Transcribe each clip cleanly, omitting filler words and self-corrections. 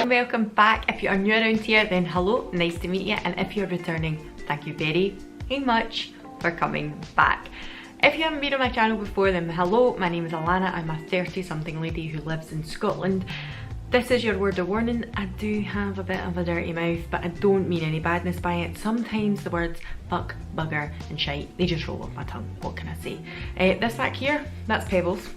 Welcome back. If you are new around here, then hello, nice to meet you, and if you're returning, thank you very much for coming back. If you haven't been on my channel before, then hello, my name is Alana. I'm a 30-something lady who lives in Scotland. This is your word of warning. I do have a bit of a dirty mouth, but I don't mean any badness by it. Sometimes the words fuck, bugger and shite, they just roll off my tongue. What can I say? This back here, that's Pebbles.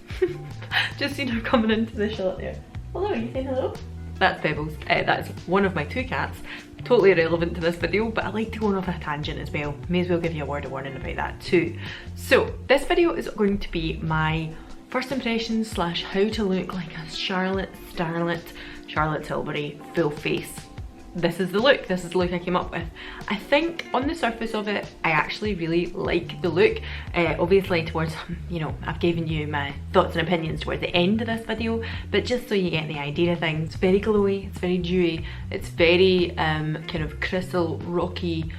Just seen her coming into the shot there. Hello, you saying hello? That's Pebbles. That's one of my two cats. Totally irrelevant to this video, but I like to go off a tangent as well. May as well give you a word of warning about that too. So this video is going to be my first impressions slash how to look like a Charlotte Tilbury full face. This is the look. This is the look I came up with. I think on the surface of it, I actually really like the look. Obviously towards, you know, I've given you my thoughts and opinions towards the end of this video, but just so you get the idea of things, it's very glowy, it's very dewy, it's very kind of crystal, rocky,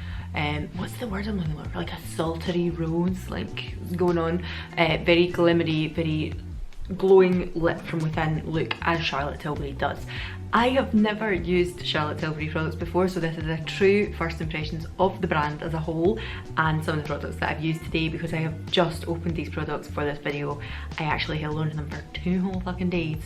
what's the word I'm looking for? Like a sultry rose, like going on. Very glimmery, very glowing lit from within look, as Charlotte Tilbury does. I have never used Charlotte Tilbury products before, so this is a true first impressions of the brand as a whole and some of the products that I've used today, because I have just opened these products for this video. I actually held on to them for 2 whole fucking days.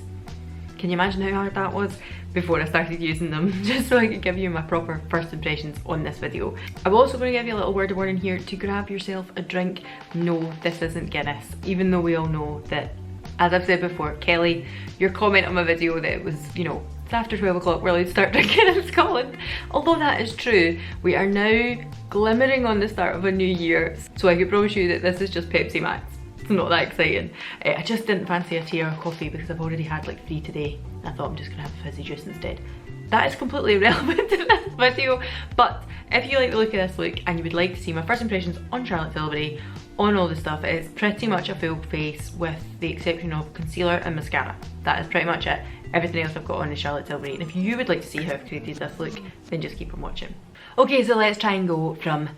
Can you imagine how hard that was before I started using them, just so I could give you my proper first impressions on this video. I'm also going to give you a little word of warning here to grab yourself a drink. No, this isn't Guinness, even though we all know that, as I've said before, Kelly, your comment on my video that it was, you know, it's after 12 o'clock, we're allowed to start drinking in Scotland. Although that is true, we are now glimmering on the start of a new year, so I can promise you that this is just Pepsi Max. It's not that exciting. I just didn't fancy a tea or a coffee because I've already had like 3 today. I thought I'm just gonna have a fizzy juice instead. That is completely irrelevant to this video, but if you like the look of this look and you would like to see my first impressions on Charlotte Tilbury, on all the stuff, it's pretty much a full face with the exception of concealer and mascara. That is pretty much it. Everything else I've got on is Charlotte Tilbury, and if you would like to see how I've created this look, then just keep on watching. Okay, so let's try and go from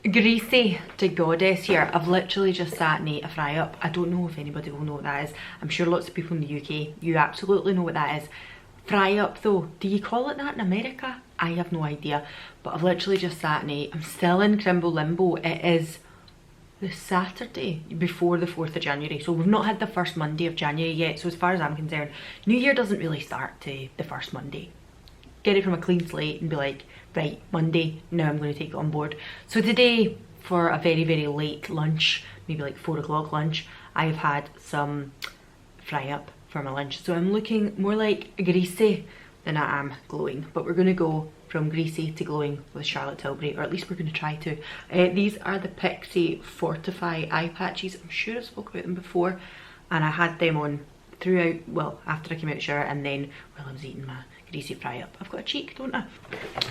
greasy to goddess here. I've literally just sat in a fry up. I don't know if anybody will know what that is. I'm sure lots of people in the UK, you absolutely know what that is. Fry up though, do you call it that in America? I have no idea, but I've literally just sat in I'm still in Crimble limbo. It is the Saturday before the 4th of January, so we've not had the first Monday of January yet, so as far as I'm concerned, New Year doesn't really start to the first Monday. Get it from a clean slate and be like, right, Monday, now I'm going to take it on board. So today, for a very late lunch, maybe like 4 o'clock lunch, I've had some fry up for my lunch, so I'm looking more like greasy than I am glowing, but we're going to go from greasy to glowing with Charlotte Tilbury, or at least we're going to try to. These are the Pixie Fortify eye patches. I'm sure I've spoke about them before, and I had them on throughout, well, after I came out of the shower and then while I was eating my greasy fry up. I've got a cheek, don't I?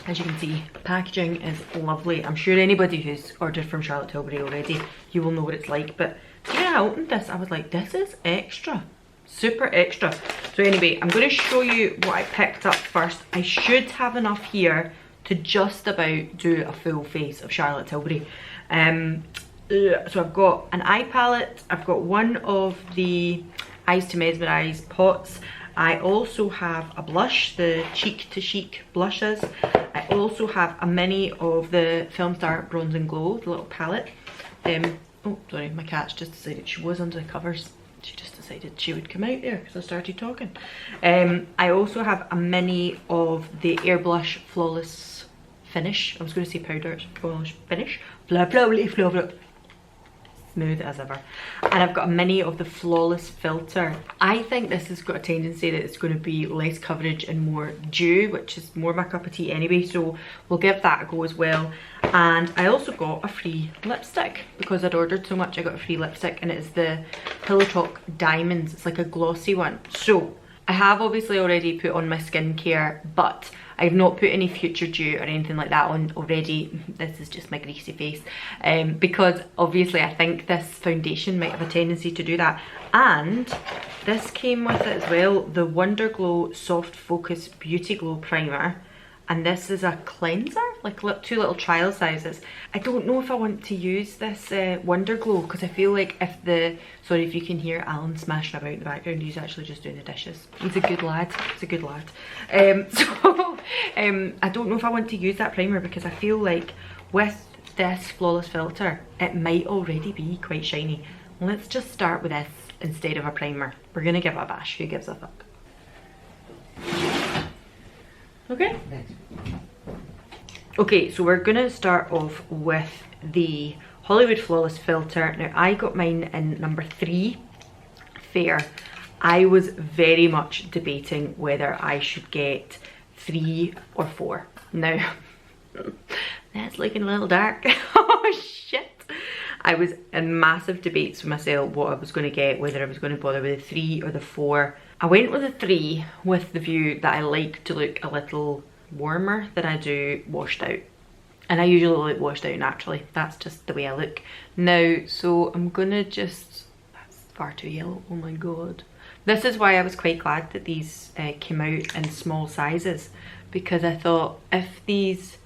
As you can see, packaging is lovely. I'm sure anybody who's ordered from Charlotte Tilbury already, you will know what it's like, but when I opened this, I was like, this is extra. Super extra. So anyway, I'm going to show you what I picked up first. I should have enough here to just about do a full face of Charlotte Tilbury. So I've got an eye palette, I've got one of the Eyes to Mesmerise pots, I also have a blush, the Cheek to Chic blushes. I also have a mini of the Film Star Bronze and Glow, the little palette. Oh sorry, my cat's just decided she was under the covers. She just decided she would come out there because I started talking. I also have a mini of the Airbrush Flawless Finish. I was going to say powder, flawless finish. Smooth as ever. And I've got a mini of the Flawless Filter. I think this has got a tendency that it's going to be less coverage and more dew, which is more my cup of tea anyway, so we'll give that a go as well. And I also got a free lipstick because I'd ordered so much. I got a free lipstick, and it's the Pillow Talk Diamonds. It's like a glossy one. So I have obviously already put on my skincare, but I've not put any Future Dew or anything like that on already. This is just my greasy face, because obviously I think this foundation might have a tendency to do that. And this came with it as well, the Wonder Glow Soft Focus Beauty Glow Primer. and this is a cleanser, like two little trial sizes. I don't know if I want to use this Wonder Glow, because I feel like if the, sorry if you can hear Alan smashing about in the background, he's actually just doing the dishes. He's a good lad, he's a good lad. I don't know if I want to use that primer, because I feel like with this flawless filter it might already be quite shiny. Let's just start with this instead of a primer. We're gonna give it a bash, who gives a fuck? Okay. Okay, so we're gonna start off with the Hollywood Flawless filter. Now I got mine in number 3, fair. I was very much debating whether I should get 3 or 4. Now, that's looking a little dark. Oh shit. I was in massive debates with myself what I was going to get, whether I was going to bother with the 3 or the 4. I went with the 3 with the view that I like to look a little warmer than I do washed out. And I usually look washed out naturally. That's just the way I look. Now, so I'm gonna just, that's far too yellow, oh my god. This is why I was quite glad that these came out in small sizes, because I thought if these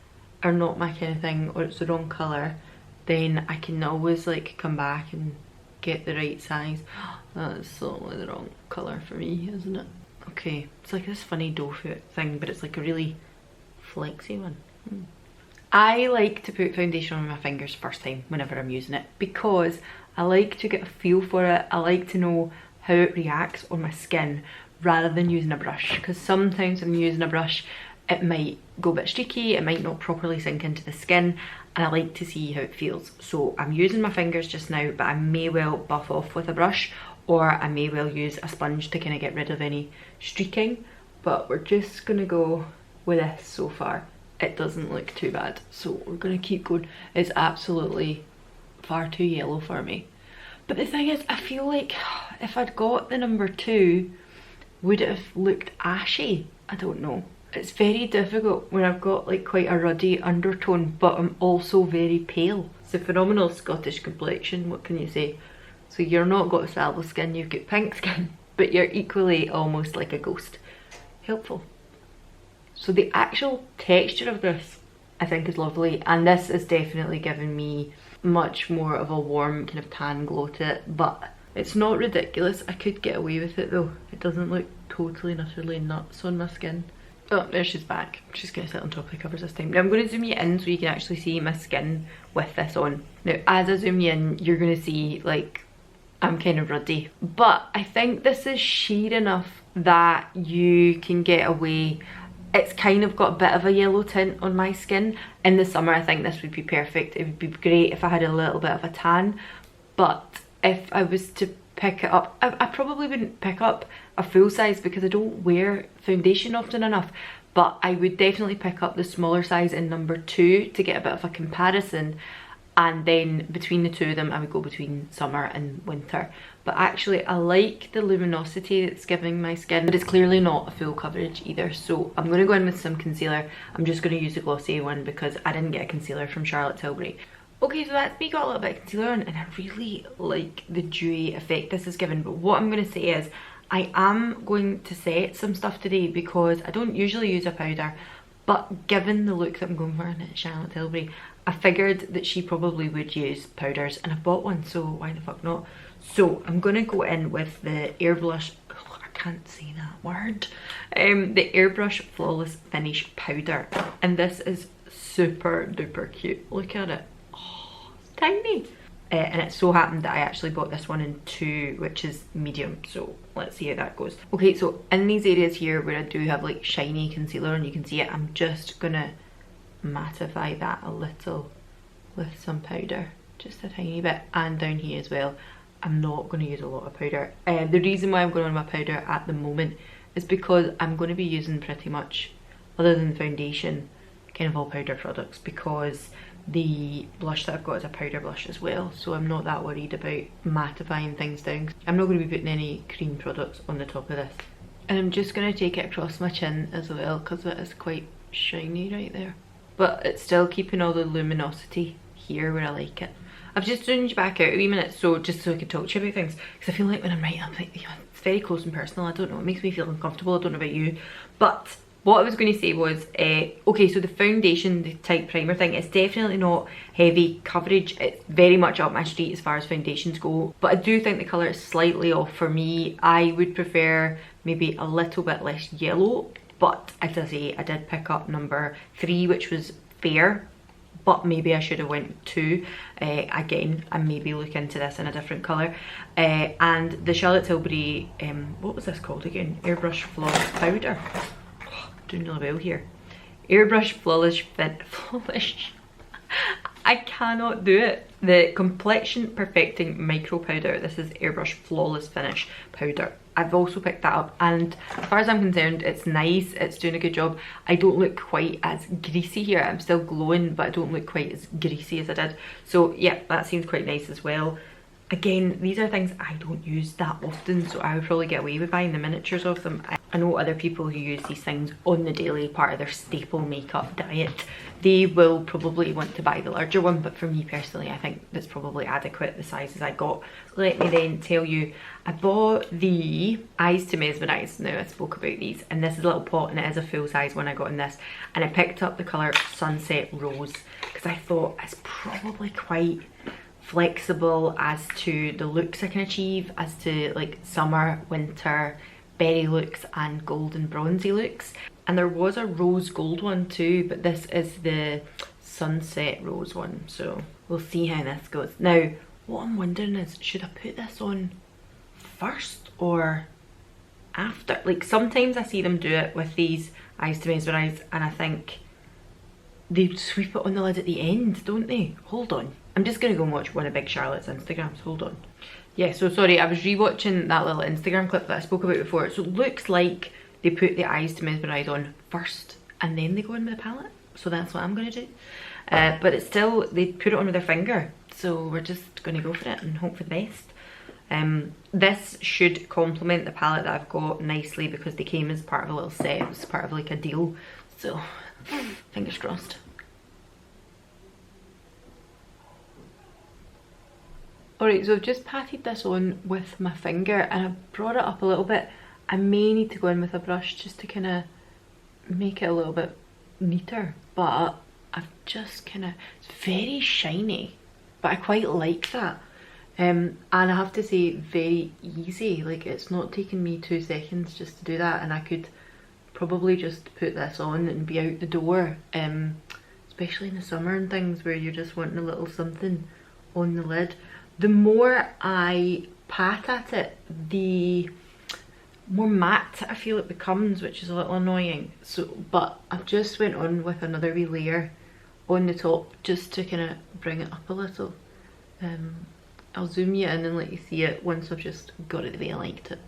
are not my kind of thing, or it's the wrong colour, then I can always like come back and get the right size. That's certainly the wrong colour for me, isn't it? Okay, it's like this funny doe foot thing, but it's like a really flexy one. I like to put foundation on my fingers first time whenever I'm using it, because I like to get a feel for it. I like to know how it reacts on my skin rather than using a brush, because sometimes when I'm using a brush it might go a bit streaky, it might not properly sink into the skin, and I like to see how it feels. So I'm using my fingers just now, but I may well buff off with a brush, or I may well use a sponge to kind of get rid of any streaking, but we're just gonna go with this so far. It doesn't look too bad, so we're gonna keep going. It's absolutely far too yellow for me. But the thing is, I feel like if I'd got the number 2, would it have looked ashy? I don't know. It's very difficult when I've got like quite a ruddy undertone, but I'm also very pale. It's a phenomenal Scottish complexion, what can you say? So you're not got sallow skin, you've got pink skin, but you're equally almost like a ghost. Helpful. So the actual texture of this I think is lovely, and this is definitely giving me much more of a warm kind of tan glow to it, but it's not ridiculous. I could get away with it though. It doesn't look totally and utterly nuts on my skin. Oh, there she's back. She's going to sit on top of the covers this time. Now I'm going to zoom you in so you can actually see my skin with this on. Now as I zoom you in, you're going to see like I'm kind of ruddy. But I think this is sheer enough that you can get away. It's kind of got a bit of a yellow tint on my skin. In the summer I think this would be perfect. It would be great if I had a little bit of a tan. But if I was to pick it up, I probably wouldn't pick up a full size because I don't wear foundation often enough, but I would definitely pick up the smaller size in number 2 to get a bit of a comparison, and then between the two of them I would go between summer and winter. But actually I like the luminosity it's giving my skin, but it's clearly not a full coverage either, so I'm going to go in with some concealer. I'm just going to use the glossy one because I didn't get a concealer from Charlotte Tilbury. Okay, so that's me got a little bit of concealer on, and I really like the dewy effect this is giving. But what I'm going to say is I am going to set some stuff today because I don't usually use a powder, but given the look that I'm going for in Charlotte Tilbury, I figured that she probably would use powders, and I bought one, so why the fuck not? So I'm going to go in with the Airbrush, I can't say that word, the Airbrush Flawless Finish Powder, and this is super duper cute. Look at it. Tiny, and it so happened that I actually bought this one in 2, which is medium, so let's see how that goes. Okay, so in these areas here where I do have like shiny concealer and you can see it, I'm just gonna mattify that a little with some powder, just a tiny bit, and down here as well. I'm not going to use a lot of powder. The reason why I'm going on my powder at the moment is because I'm going to be using pretty much, other than foundation, kind of all powder products, because the blush that I've got is a powder blush as well, so I'm not that worried about mattifying things down. I'm not going to be putting any cream products on the top of this. And I'm just going to take it across my chin as well because it is quite shiny right there. But it's still keeping all the luminosity here where I like it. I've just zoomed you back out a wee minute so just so I can talk to you about things, because I feel like when I'm writing, I'm like, you know, it's very close and personal. I don't know, it makes me feel uncomfortable. I don't know about you, but what I was going to say was, okay, so the foundation, the type primer thing, it's definitely not heavy coverage. It's very much up my street as far as foundations go, but I do think the colour is slightly off for me. I would prefer maybe a little bit less yellow, but as I say, I did pick up number 3, which was fair, but maybe I should have went 2 again, and maybe look into this in a different colour. And the Charlotte Tilbury, what was this called again? Airbrush Flawless Powder. Oh, doing really well here. Airbrush Flawless I cannot do it. The Complexion Perfecting Micro Powder. This is Airbrush Flawless Finish Powder. I've also picked that up, and as far as I'm concerned, it's nice, it's doing a good job. I don't look quite as greasy here. I'm still glowing, but I don't look quite as greasy as I did. So yeah, that seems quite nice as well. Again, these are things I don't use that often, so I would probably get away with buying the miniatures of them. I know other people who use these things on the daily, part of their staple makeup diet. They will probably want to buy the larger one, but for me personally, I think that's probably adequate, the sizes I got. Let me then tell you, I bought the Eyes to Mesmerise. Now, I spoke about these, and this is a little pot, and it is a full size one I got in this. And I picked up the colour Sunset Rose, because I thought it's probably quite flexible as to the looks I can achieve, as to like summer, winter, berry looks and golden bronzy looks. And there was a rose gold one too, but this is the Sunset Rose one, so we'll see how this goes. Now, what I'm wondering is, should I put this on first or after? Like, sometimes I see them do it with these Eyes to Mesmerise, and I think they sweep it on the lid at the end, don't they? Hold on. I'm just gonna go and watch one of Big Charlotte's Instagrams, hold on. Yeah, so sorry, I was rewatching that little Instagram clip that I spoke about before. So it looks like they put the Eyes to Mesmerise on first and then they go in with the palette. So that's what I'm gonna do. But it's still, they put it on with their finger. So we're just gonna go for it and hope for the best. This should complement the palette that I've got nicely, because they came as part of a little set. It was part of like a deal. So, fingers crossed. Alright, so I've just patted this on with my finger and I've brought it up a little bit. I may need to go in with a brush just to kind of make it a little bit neater, but I've just kind of, it's very shiny, but I quite like that. And I have to say, very easy. Like, it's not taking me 2 seconds just to do that, and I could probably just put this on and be out the door, especially in the summer and things where you're just wanting a little something on the lid. The more I pat at it, the more matte I feel it becomes, which is a little annoying. So, but I've just went on with another wee layer on the top just to kind of bring it up a little. I'll zoom you in and let you see it once I've just got it the way I liked it.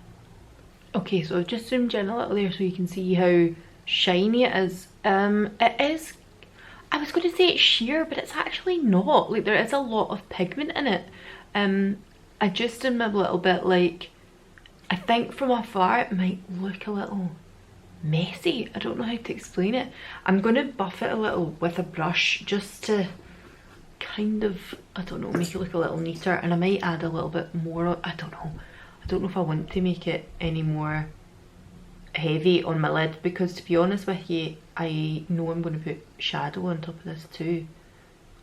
Okay, so I've just zoomed in a little there so you can see how shiny it is. It is, I was going to say it's sheer, but it's actually not. Like, there is a lot of pigment in it. I just am a little bit like, I think from afar it might look a little messy. I don't know how to explain it. I'm going to buff it a little with a brush just to kind of, I don't know, make it look a little neater, and I might add a little bit more. I don't know if I want to make it any more heavy on my lid, because to be honest with you, I know I'm going to put shadow on top of this too.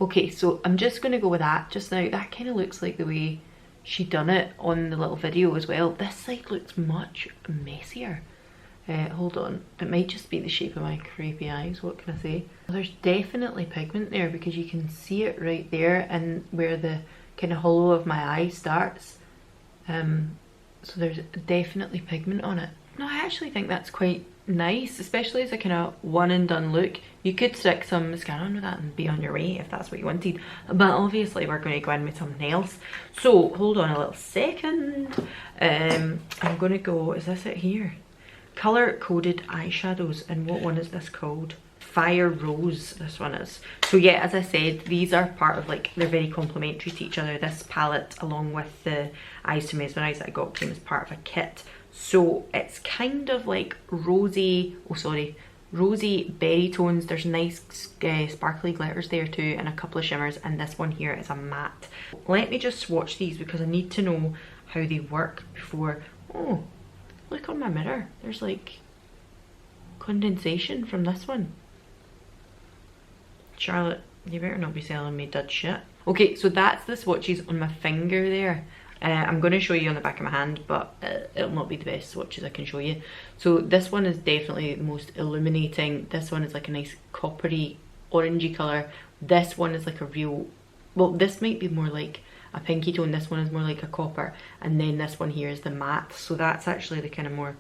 Okay, so I'm just going to go with that just now. That kind of looks like the way she done it on the little video as well. This side looks much messier. Hold on, it might just be the shape of my creepy eyes, what can I say? There's definitely pigment there, because you can see it right there and where the kind of hollow of my eye starts. So there's definitely pigment on it. No, I actually think that's quite nice, especially as a kind of one and done look. You could stick some mascara on with that and be on your way if that's what you wanted, but obviously we're going to go in with something else. So hold on a little second. I'm going to go, is this it here? Color coded eyeshadows, and what one is this called? Fire Rose, this one is. So yeah, as I said, these are part of, like, they're very complementary to each other. This palette along with the Eyes to Mesmerise that I got came as part of a kit. So it's kind of like rosy, rosy berry tones. There's nice sparkly glitters there too, and a couple of shimmers, and this one here is a matte. Let me just swatch these because I need to know how they work before. Oh, look on my mirror, there's like condensation from this one. Charlotte, you better not be selling me dud shit. Okay, so that's the swatches on my finger there. I'm going to show you on the back of my hand, but it'll not be the best swatches I can show you. So this one is definitely the most illuminating. This one is like a nice coppery, orangey colour. This one is like a real, well, this might be more like a pinky tone. This one is more like a copper. And then this one here is the matte. So that's actually the kind of more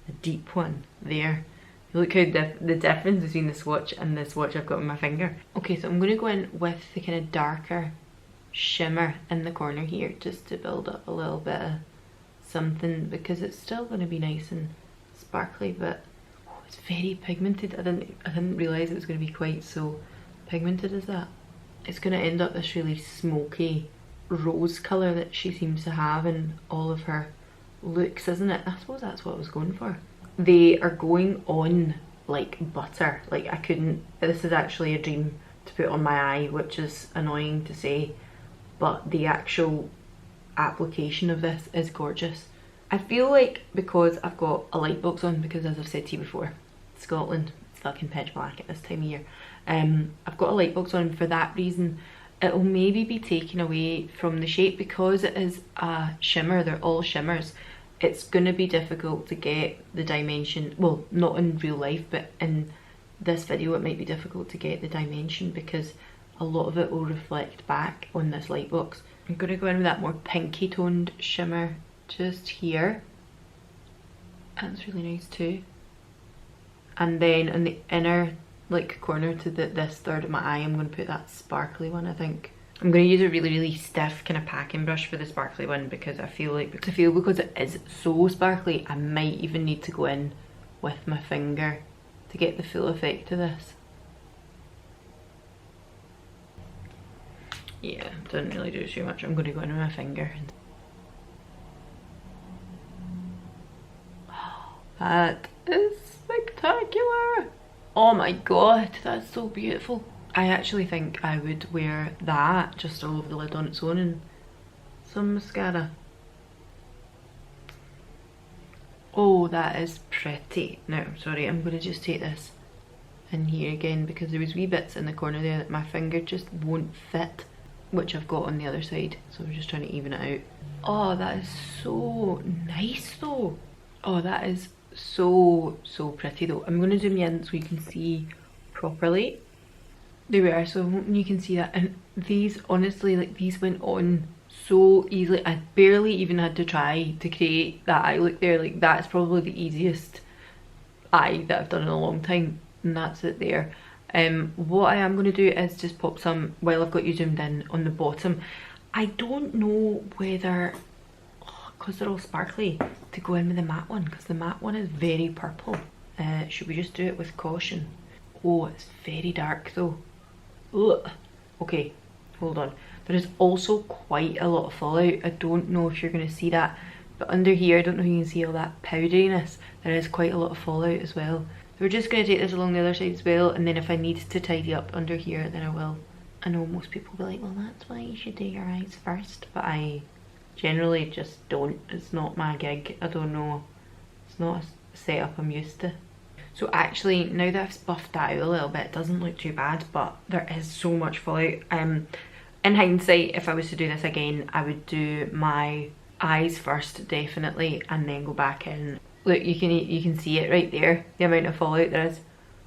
the deep one there. Look how the difference between the swatch and the swatch I've got on my finger. Okay, so I'm going to go in with the kind of darker shimmer in the corner here, just to build up a little bit of something, because it's still going to be nice and sparkly, but oh, it's very pigmented. I didn't realise it was going to be quite so pigmented as that. It's going to end up this really smoky rose colour that she seems to have in all of her looks, isn't it? I suppose that's what I was going for. They are going on like butter. Like, I couldn't, this is actually a dream to put on my eye, which is annoying to say, but the actual application of this is gorgeous. I feel like because I've got a light box on, because as I've said to you before, Scotland, it's fucking pitch black at this time of year. I've got a light box on, for that reason it'll maybe be taken away from the shape, because it is a shimmer, they're all shimmers. It's going to be difficult to get the dimension, well, not in real life, but in this video it might be difficult to get the dimension because a lot of it will reflect back on this light box. I'm going to go in with that more pinky toned shimmer just here. That's really nice too. And then in the inner like corner to this third of my eye, I'm going to put that sparkly one, I think. I'm going to use a really stiff kind of packing brush for the sparkly one, because I feel because it is so sparkly, I might even need to go in with my finger to get the full effect of this. Yeah, didn't really do too much. I'm going to go in with my finger. That is spectacular. Oh my god, that's so beautiful. I actually think I would wear that just all over the lid on its own and some mascara. Oh, that is pretty. No, sorry, I'm going to just take this in here again, because there was wee bits in the corner there that my finger just won't fit, which I've got on the other side, so I'm just trying to even it out. Oh, that is so nice though. Oh, that is so pretty though. I'm going to zoom in so you can see properly. There we are, so I'm hoping you can see that. And these, honestly, like, these went on so easily. I barely even had to try to create that eye look there. Like, that's probably the easiest eye that I've done in a long time, and that's it there. What I am going to do is just pop some, while I've got you zoomed in, on the bottom. I don't know whether, because they're all sparkly, to go in with the matte one, because the matte one is very purple. Should we just do it with caution? Oh, it's very dark though. Ugh. Okay, hold on. There is also quite a lot of fallout. I don't know if you're going to see that, but under here, I don't know if you can see all that powderiness. There is quite a lot of fallout as well. So we're just going to take this along the other side as well, and then if I need to tidy up under here, then I will. I know most people will be like, well, that's why you should do your eyes first, but I generally just don't. It's not my gig. I don't know. It's not a setup I'm used to. So actually, now that I've buffed that out a little bit, it doesn't look too bad, but there is so much fallout. In hindsight, if I was to do this again, I would do my eyes first, definitely, and then go back in. Look, you can see it right there, the amount of fallout there is.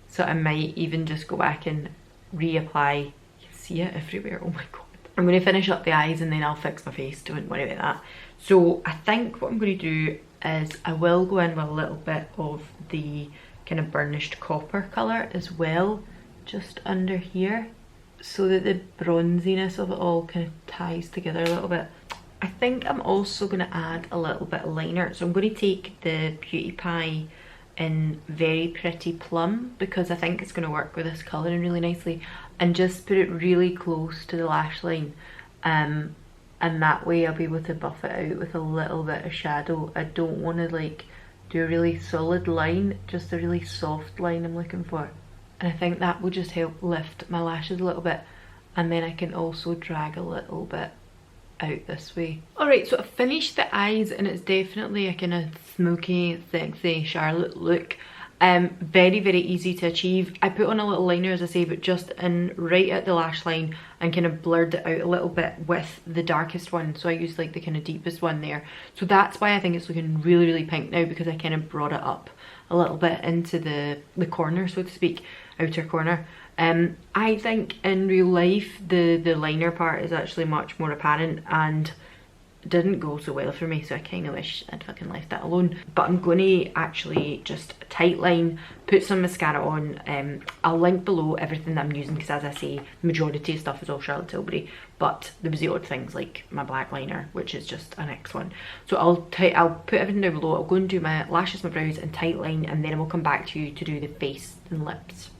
So I might even just go back and reapply. You can see it everywhere, oh my god. I'm going to finish up the eyes and then I'll fix my face, don't worry about that. So I think what I'm going to do is I will go in with a little bit of the kind of burnished copper colour as well, just under here, so that the bronziness of it all kind of ties together a little bit. I think I'm also going to add a little bit of liner, so I'm going to take the Beauty Pie in Very Pretty Plum, because I think it's going to work with this colouring really nicely, and just put it really close to the lash line, and that way I'll be able to buff it out with a little bit of shadow. I don't want to like do a really solid line, just a really soft line I'm looking for, and I think that will just help lift my lashes a little bit, and then I can also drag a little bit out this way. Alright, so I've finished the eyes, and it's definitely a kind of smoky, sexy Charlotte look. Very, very easy to achieve. I put on a little liner, as I say, but just in right at the lash line, and kind of blurred it out a little bit with the darkest one. So I used like the kind of deepest one there. So that's why I think it's looking really, really pink now, because I kind of brought it up a little bit into the corner, so to speak, outer corner. I think in real life the liner part is actually much more apparent and didn't go so well for me, so I kind of wish I'd fucking left that alone. But I'm going to actually just tight line, put some mascara on. I'll link below everything that I'm using, because as I say, the majority of stuff is all Charlotte Tilbury, but there was the odd things like my black liner, which is just an X one. So I'll put everything down below. I'll go and do my lashes, my brows and tight line, and then I will come back to you to do the face and lips.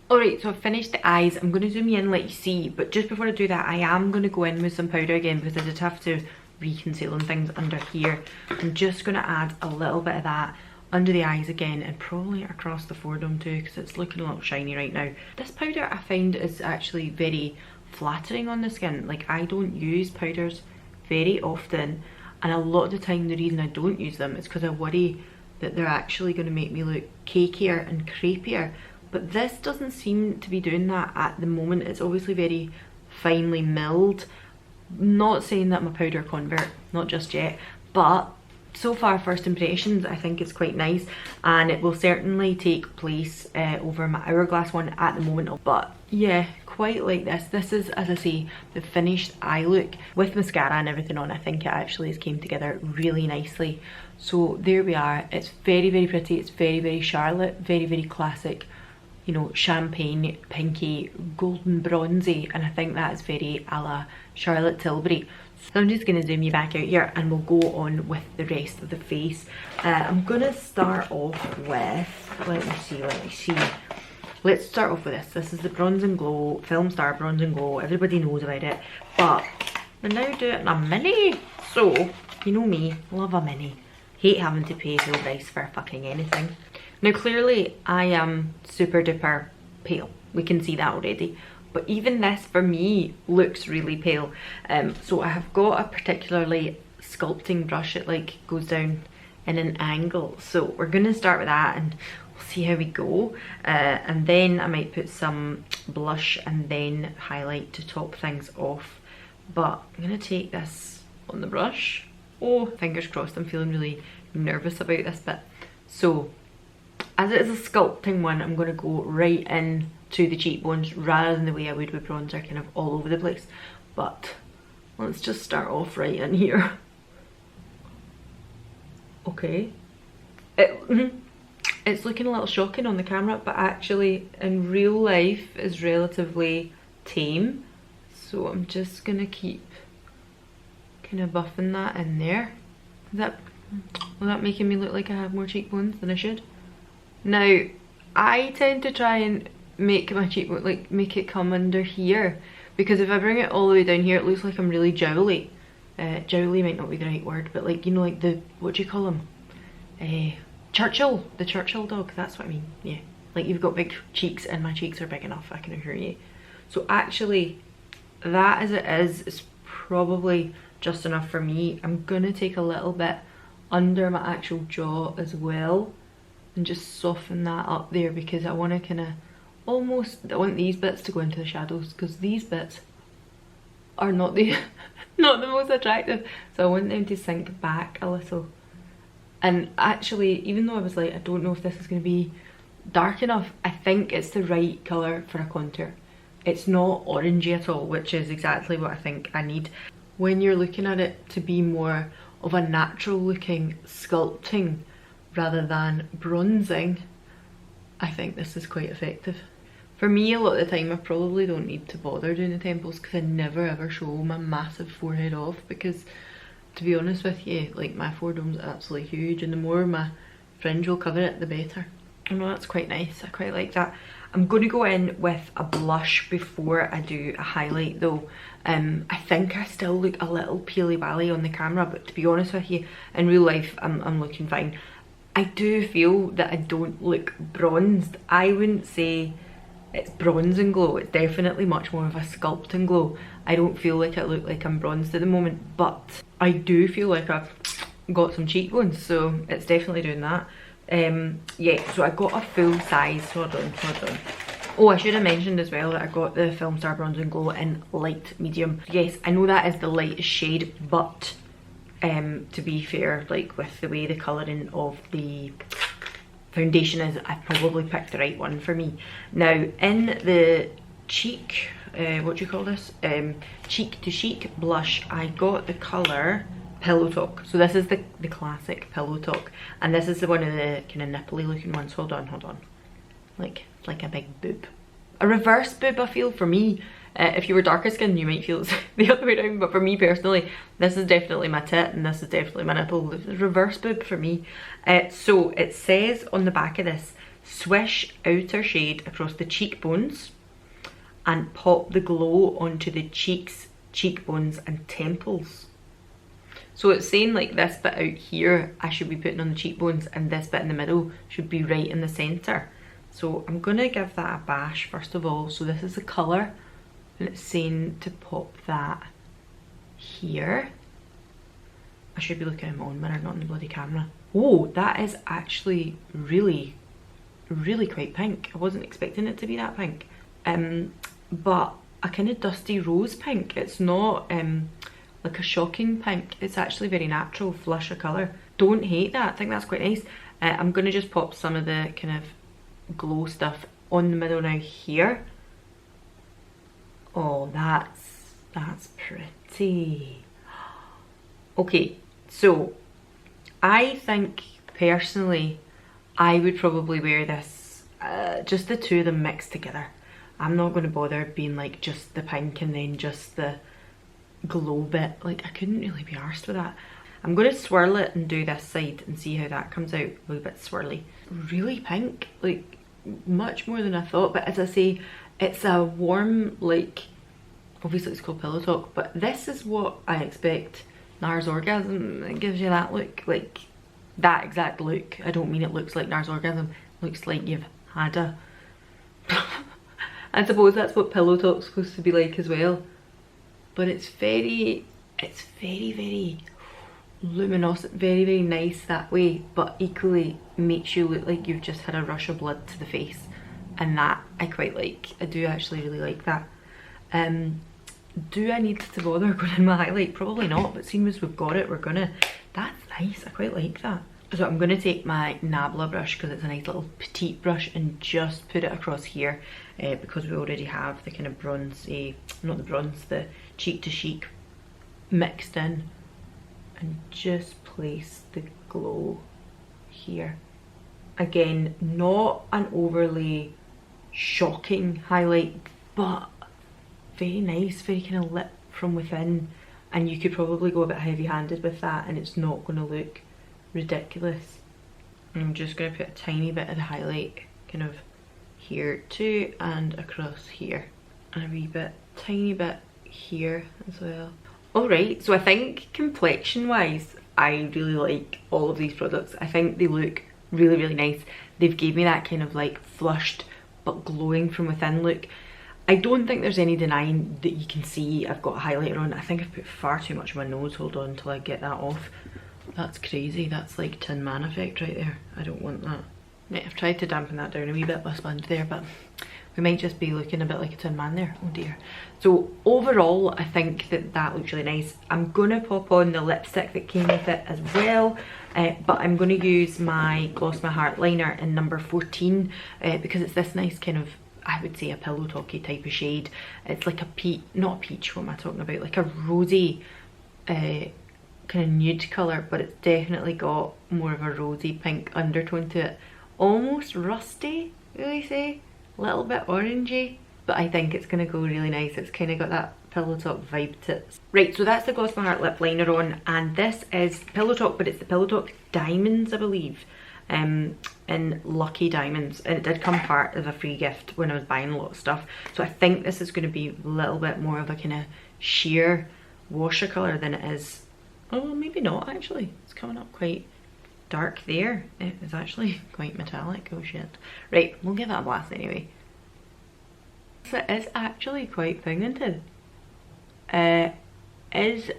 Alright, so I've finished the eyes. I'm going to zoom you in, let you see, but just before I do that, I am going to go in with some powder again, because I did have to reconcealing things under here. I'm just going to add a little bit of that under the eyes again, and probably across the foredome too, because it's looking a little shiny right now. This powder I find is actually very flattering on the skin. Like, I don't use powders very often, and a lot of the time the reason I don't use them is because I worry that they're actually going to make me look cakier and crepier, but this doesn't seem to be doing that at the moment. It's obviously very finely milled. Not saying that I'm a powder convert, not just yet, but so far first impressions I think it's quite nice, and it will certainly take place over my hourglass one at the moment. But yeah, quite like this. This is, as I say, the finished eye look with mascara and everything on. I think it actually has came together really nicely. So there we are. It's very, very pretty. It's very, very Charlotte, very, very classic, you know, champagne, pinky, golden bronzy, and I think that is very a la Charlotte Tilbury. So I'm just going to zoom you back out here, and we'll go on with the rest of the face. I'm going to start off with, let me see. Let's start off with this. This is the Bronze and Glow, Film Star Bronze and Glow. Everybody knows about it, but we're now doing a mini. So, you know me, love a mini. Hate having to pay full price for fucking anything. Now clearly I am super duper pale, we can see that already, but even this for me looks really pale. So I have got a particularly sculpting brush. It like goes down in an angle, so we're gonna start with that and we'll see how we go, and then I might put some blush and then highlight to top things off. But I'm gonna take this on the brush. Oh, fingers crossed, I'm feeling really nervous about this bit. So as it is a sculpting one, I'm going to go right in to the cheekbones rather than the way I would with bronzer, kind of all over the place. But let's just start off right in here. Okay. It's looking a little shocking on the camera, but actually in real life is relatively tame. So I'm just going to keep kind of buffing that in there. Will that making me look like I have more cheekbones than I should? Now, I tend to try and make my cheekbone, like make it come under here, because if I bring it all the way down here, it looks like I'm really jowly. Jowly might not be the right word, but like, you know, like the, what do you call them? Churchill, the Churchill dog, that's what I mean, yeah. Like you've got big cheeks and my cheeks are big enough, I can assure you. So actually, that as it is probably just enough for me. I'm gonna take a little bit under my actual jaw as well and just soften that up there, because I want to kind of almost, I want these bits to go into the shadows, because these bits are not the not the most attractive, so I want them to sink back a little. And actually, even though I was like, I don't know if this is going to be dark enough, I think it's the right colour for a contour. It's not orangey at all, which is exactly what I think I need. When you're looking at it to be more of a natural looking sculpting rather than bronzing, I think this is quite effective. For me, a lot of the time I probably don't need to bother doing the temples, because I never ever show my massive forehead off, because to be honest with you, like my foredome's absolutely huge, and the more my fringe will cover it, the better. I know that's quite nice, I quite like that. I'm going to go in with a blush before I do a highlight though. I think I still look a little peely-bally on the camera, but to be honest with you, in real life I'm looking fine. I do feel that I don't look bronzed. I wouldn't say it's bronze and glow, it's definitely much more of a sculpting glow. I don't feel like I look like I'm bronzed at the moment, but I do feel like I've got some cheekbones, so it's definitely doing that. Yeah, so I got a full size, hold on. Oh, I should have mentioned as well that I got the Film Star Bronze and Glow in light medium. Yes, I know that is the lightest shade, but to be fair, like with the way the colouring of the foundation is, I probably picked the right one for me. Now, in the cheek, what do you call this? Cheek to Chic blush, I got the colour Pillow Talk. So this is the classic Pillow Talk, and this is the one of the kind of nipply looking ones. Hold on. Like a big boob. A reverse boob, I feel, for me. If you were darker skinned, you might feel it's the other way around, but for me personally, this is definitely my tit and this is definitely my nipple. It's a reverse boob for me. So it says on the back of this, swish outer shade across the cheekbones and pop the glow onto the cheeks, cheekbones and temples. So it's saying like this bit out here I should be putting on the cheekbones, and this bit in the middle should be right in the centre. So I'm gonna give that a bash first of all. So this is the colour, and it's saying to pop that here. I should be looking at my own mirror, not in the bloody camera. Oh, that is actually really quite pink. I wasn't expecting it to be that pink. But a kind of dusty rose pink. It's not like a shocking pink. It's actually very natural, flush of colour. Don't hate that. I think that's quite nice. I'm gonna just pop some of the kind of glow stuff on the middle now here. Oh, that's pretty. Okay, so I think personally I would probably wear this, just the two of them mixed together. I'm not going to bother being like just the pink and then just the glow bit. Like, I couldn't really be arsed with that. I'm going to swirl it and do this side and see how that comes out. A little bit swirly. Really pink, like much more than I thought. But as I say, it's a warm, like, obviously it's called Pillow Talk, but this is what I expect NARS Orgasm. It gives you that look, like that exact look. I don't mean it looks like NARS Orgasm. It looks like you've had a I suppose that's what Pillow Talk's supposed to be like as well. But it's very luminous, very nice that way, but equally makes you look like you've just had a rush of blood to the face, and that I quite like. I do actually really like that. Do I need to bother going in my highlight? Probably not, but seeing as we've got it, we're gonna, that's nice, I quite like that. So I'm gonna take my Nabla brush, because it's a nice little petite brush, and just put it across here, because we already have the kind of bronzy, not the bronze, the Cheek to Chic mixed in, and just place the glow here. Again, not an overly shocking highlight, but very nice, very kind of lit from within, and you could probably go a bit heavy-handed with that and it's not going to look ridiculous. I'm just going to put a tiny bit of the highlight kind of here too, and across here, and a wee bit, tiny bit here as well. Alright, so I think complexion wise I really like all of these products. I think they look really nice. They've gave me that kind of like flushed but glowing from within look. I don't think there's any denying that you can see I've got a highlighter on. I think I've put far too much on my nose. Hold on till I get that off. That's crazy. That's like Tin Man effect right there. I don't want that. Right, I've tried to dampen that down a wee bit with a sponge there, but we might just be looking a bit like a Tin Man there. Oh dear. So overall, I think that that looks really nice. I'm gonna pop on the lipstick that came with it as well, but I'm gonna use my Gloss My Heart liner in number 14, because it's this nice kind of, I would say, a pillow talky type of shade. It's like a peach, not a peach, what am I talking about? Like a rosy kind of nude colour, but it's definitely got more of a rosy pink undertone to it. Almost rusty, will you say? A little bit orangey, but I think it's going to go really nice. It's kind of got that Pillow Talk vibe to it. Right, so that's the Gloss My Heart lip liner on, and this is Pillow Talk, but it's the Pillow Talk Diamonds, I believe. In Lucky Diamonds, and it did come part of a free gift when I was buying a lot of stuff, so I think this is going to be a little bit more of a kind of sheer watercolour than it is. Oh, maybe not actually. It's coming up quite dark there. It is actually quite metallic. Oh shit. Right, we'll give that a blast anyway. So it is actually quite pigmented. Is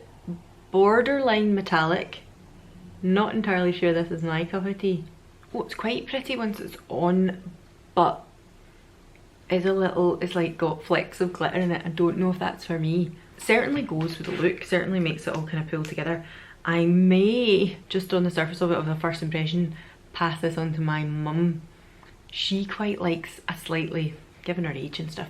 borderline metallic. Not entirely sure this is my cup of tea. Oh, it's quite pretty once it's on, but it's like got flecks of glitter in it. I don't know if that's for me. Certainly goes with the look, certainly makes it all kind of pull together. I may, just on the surface of it, of the first impression, pass this on to my mum. She quite likes a slightly, given her age and stuff,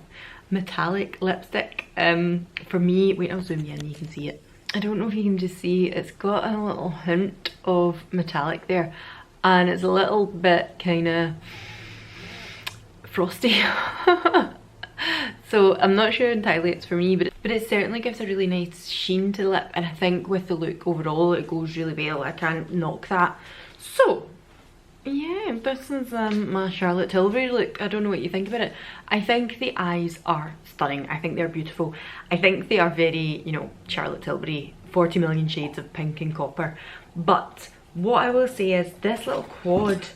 metallic lipstick. For me, wait, I'll zoom in, you can see it. I don't know if you can just see, it's got a little hint of metallic there, and it's a little bit kind of frosty. So I'm not sure entirely it's for me, but it certainly gives a really nice sheen to the lip, and I think with the look overall it goes really well. I can't knock that. So yeah, this is my Charlotte Tilbury look. I don't know what you think about it. I think the eyes are stunning. I think they're beautiful. I think they are very, you know, Charlotte Tilbury, 40 million shades of pink and copper. But what I will say is this little quad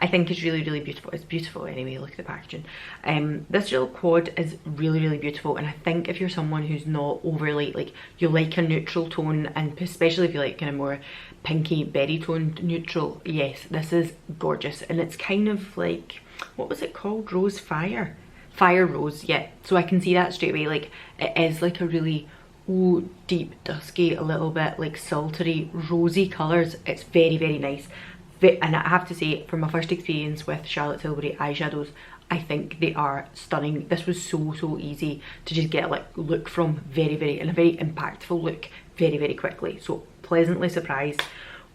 I think is really, really beautiful. It's beautiful anyway, look at the packaging. This little quad is really, really beautiful, and I think if you're someone who's not overly, like, you like a neutral tone, and especially if you like kind of more pinky berry toned neutral, yes, this is gorgeous. And it's kind of like, what was it called? Rose Fire? Fire Rose, yeah. So I can see that straight away, like, it is like a really, ooh, deep, dusky, a little bit like sultry, rosy colours. It's very, very nice. And I have to say, from my first experience with Charlotte Tilbury eyeshadows, I think they are stunning. This was so easy to just get a look from, and a very impactful look very, very quickly. So pleasantly surprised.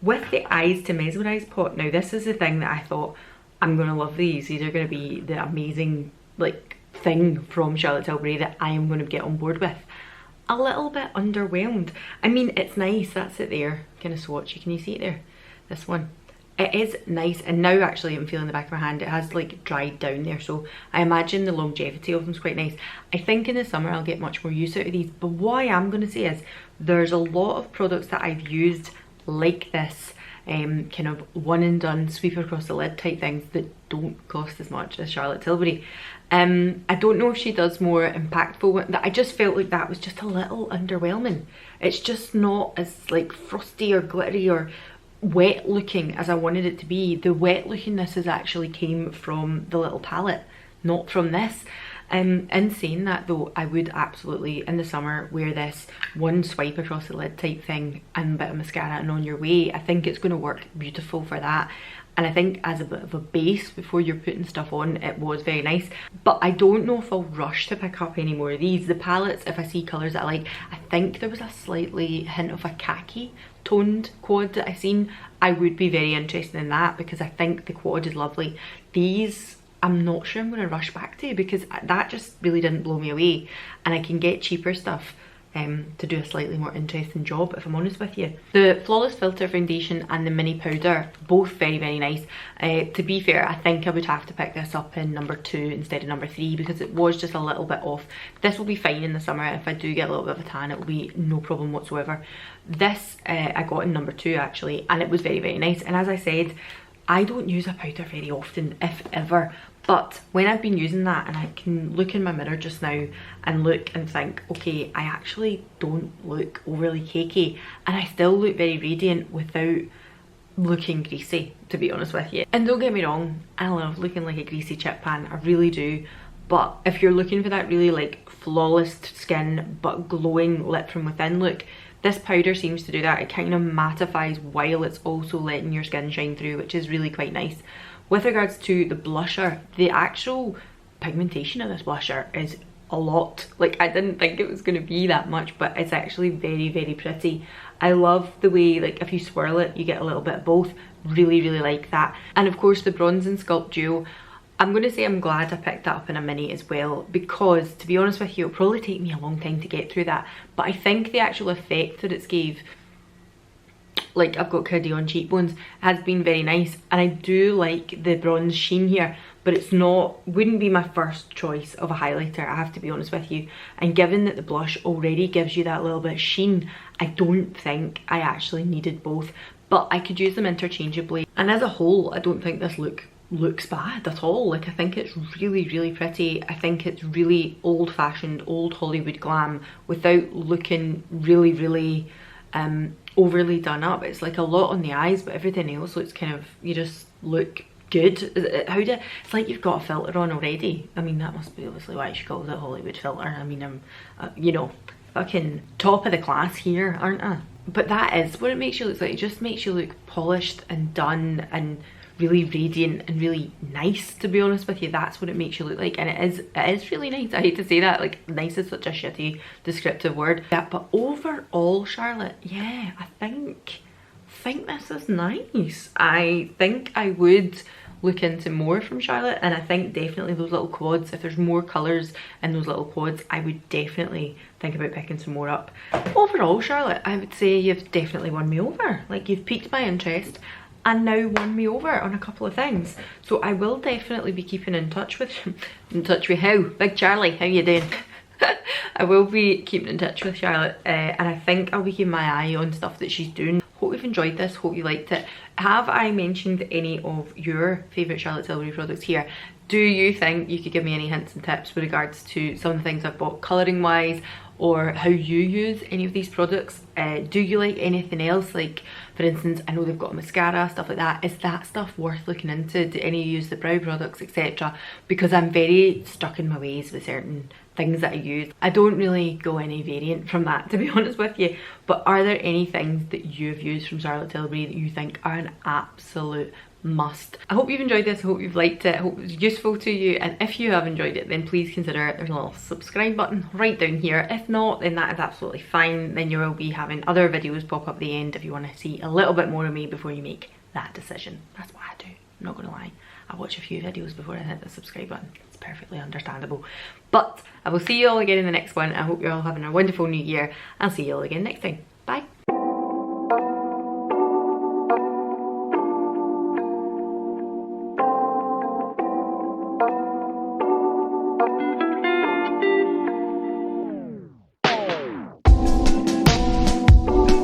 With the Eyes to Mesmerise pot, now this is the thing that I thought, I'm gonna love these. These are gonna be the amazing like thing from Charlotte Tilbury that I am gonna get on board with. A little bit underwhelmed. I mean, it's nice, that's it there, kind of swatchy. Can you see it there? This one. It is nice, and now actually I'm feeling the back of my hand, it has like dried down there, so I imagine the longevity of them is quite nice. I think in the summer I'll get much more use out of these, but what I am going to say is there's a lot of products that I've used like this, kind of one and done, sweep across the lid type things that don't cost as much as Charlotte Tilbury. I don't know if she does more impactful, I just felt like that was just a little underwhelming. It's just not as like frosty or glittery or wet looking as I wanted it to be. The wet lookingness is actually came from the little palette, not from this. In saying that though, I would absolutely in the summer wear this one swipe across the lid type thing and a bit of mascara and on your way. I think it's going to work beautiful for that. And I think as a bit of a base before you're putting stuff on, it was very nice. But I don't know if I'll rush to pick up any more of these. The palettes, if I see colours that I like, I think there was a slightly hint of a khaki toned quad that I seen. I would be very interested in that because I think the quad is lovely. These, I'm not sure I'm going to rush back to because that just really didn't blow me away. And I can get cheaper stuff to do a slightly more interesting job, if I'm honest with you. The Flawless Filter Foundation and the Mini Powder, both very, very nice. To be fair, I think I would have to pick this up in number 2 instead of number 3 because it was just a little bit off. This will be fine in the summer. If I do get a little bit of a tan, it will be no problem whatsoever. This I got in number 2 actually, and it was very, very nice. And as I said, I don't use a powder very often, if ever. But when I've been using that and I can look in my mirror just now and look and think, okay, I actually don't look overly cakey and I still look very radiant without looking greasy, to be honest with you. And don't get me wrong, I love looking like a greasy chip pan, I really do. But if you're looking for that really like flawless skin but glowing lit from within look, this powder seems to do that. It kind of mattifies while it's also letting your skin shine through, which is really quite nice. With regards to the blusher, the actual pigmentation of this blusher is a lot. Like, I didn't think it was going to be that much, but it's actually very, very pretty. I love the way, like, if you swirl it, you get a little bit of both. Really, really like that. And of course, the Bronze and Sculpt Duo. I'm going to say I'm glad I picked that up in a mini as well, because to be honest with you, it'll probably take me a long time to get through that. But I think the actual effect that it's gave, like I've got kiddy on cheekbones, has been very nice. And I do like the bronze sheen here, but it's not, wouldn't be my first choice of a highlighter, I have to be honest with you. And given that the blush already gives you that little bit of sheen, I don't think I actually needed both. But I could use them interchangeably. And as a whole, I don't think this looks bad at all. Like, I think it's really, really pretty. I think it's really old-fashioned, old Hollywood glam without looking really, really overly done up. It's like a lot on the eyes, but everything else looks kind of, you just look good. It's like you've got a filter on already. I mean, that must be obviously why she calls it Hollywood filter. I mean, I'm you know, fucking top of the class here, aren't I? But that is what it makes you look like. It just makes you look polished and done and really radiant and really nice, to be honest with you. That's what it makes you look like, and it is really nice. I hate to say that, like, nice is such a shitty descriptive word. Yeah, but overall, Charlotte, yeah, I think this is nice. I think I would look into more from Charlotte, and I think definitely those little quads, if there's more colours in those little quads, I would definitely think about picking some more up. Overall, Charlotte, I would say you've definitely won me over. Like, you've piqued my interest and now won me over on a couple of things. So I will definitely be keeping in touch with how? Big Charlie, how you doing? I will be keeping in touch with Charlotte, and I think I'll be keeping my eye on stuff that she's doing. Hope you've enjoyed this, hope you liked it. Have I mentioned any of your favourite Charlotte Tilbury products here? Do you think you could give me any hints and tips with regards to some of the things I've bought colouring wise, or how you use any of these products? Do you like anything else? Like, for instance, I know they've got mascara, stuff like that. Is that stuff worth looking into? Do any of you use the brow products, etc.? Because I'm very stuck in my ways with certain things that I use. I don't really go any variant from that, to be honest with you. But are there any things that you've used from Charlotte Tilbury that you think are an absolute must? I hope you've enjoyed this, I hope you've liked it, I hope it was useful to you, and if you have enjoyed it, then please consider there's a little subscribe button right down here. If not, then that is absolutely fine. Then you will be having other videos pop up at the end if you want to see a little bit more of me before you make that decision. That's what I do, I'm not gonna lie. I watch a few videos before I hit the subscribe button. It's perfectly understandable. But I will see you all again in the next one. I hope you're all having a wonderful new year. I'll see you all again next time. Bye.